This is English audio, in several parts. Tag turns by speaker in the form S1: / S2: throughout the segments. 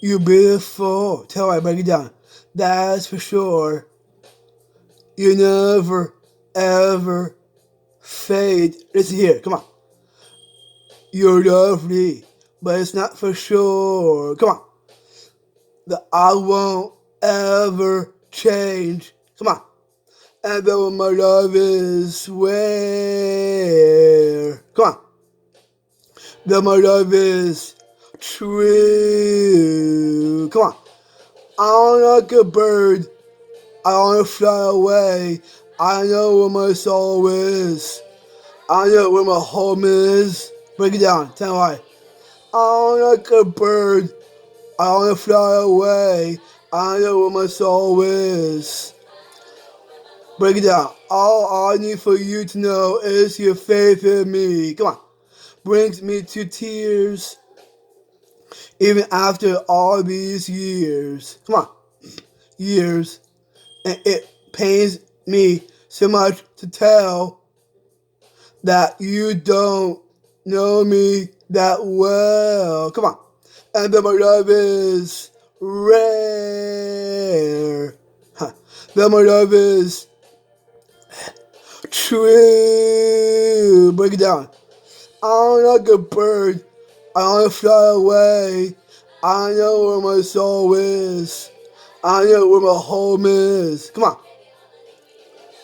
S1: You're beautiful. Tell her I break it down. That's for sure. You never, ever fade. Listen here, come on. You're lovely, but it's not for sure. Come on. That I won't ever change. Come on. And though my love is where. Come on. That my love is true. Come on. I'm like a bird. I wanna fly away. I know where my soul is. I know where my home is. Break it down. Tell me why. I'm like a bird. I wanna fly away. I know where my soul is. Break it down. All I need for you to know is your faith in me. Come on. Brings me to tears. Even after all these years. Come on. Years. And it pains me so much to tell that you don't know me that well. Come on. And that my love is rare. Huh. That my love is true. Break it down. I'm like a bird. I wanna fly away. I know where my soul is. I know where my home is. Come on.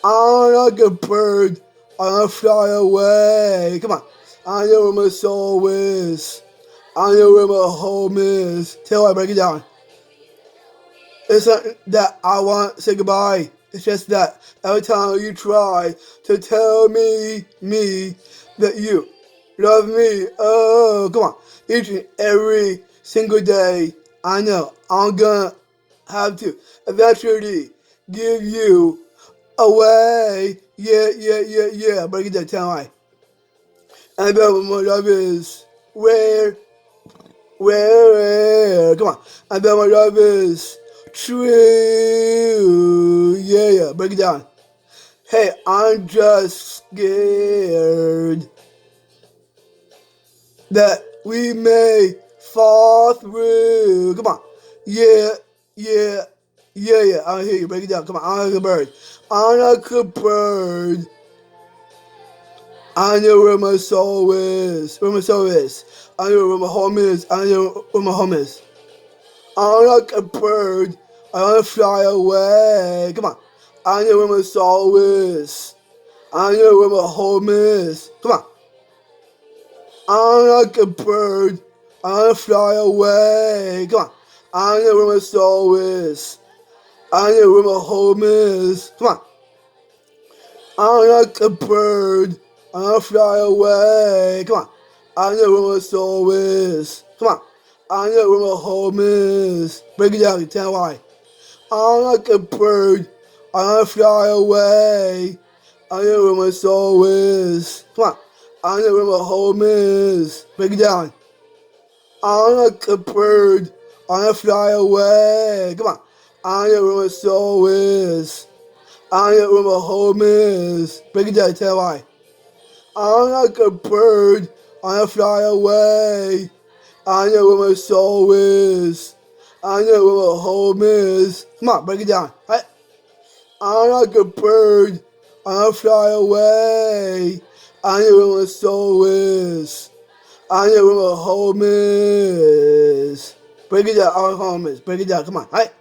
S1: I'm like a bird. I wanna fly away. Come on. I know where my soul is. I know where my home is. Till I break it down. It's not that I want to say goodbye. It's just that every time you try to tell me that you love me, oh, come on. Each and every single day, I know I'm gonna have to eventually give you away. Yeah. Break it down, tell me. And then my love is where. Come on. And then my love is true. Yeah. Break it down. Hey, I'm just scared that we may fall through. Come on. Yeah. I hear you. Break it down. Come on. I'm like a bird. I'm like a bird. I know where my soul is. Where my soul is. I know where my home is. I know where my home is. I'm like a bird. I wanna fly away. Come on. I know where my soul is. I know where my home is. Come on. I'm like a bird. I wanna fly away. Come on. I know where my soul is. I know where my home is. Come on. I'm like a bird. I wanna fly away. Come on. I know where my soul is. Come on. I know where my home is. Break it down. Tell why. I'm like a bird. I wanna fly away. I know where my soul is. Come on. I know where my home is. Break it down. I'm like a bird. I wanna fly away. Come on. I know where my soul is. I know where my home is. Break it down. Tell why. I'm like a bird. I wanna fly away. I know where my soul is. I know where my home is. Come on, break it down. Right? I'm like a bird. I wanna fly away. I know where my soul is. I know where my home is. Break it down. Our home is. Break it down. Come on. Right?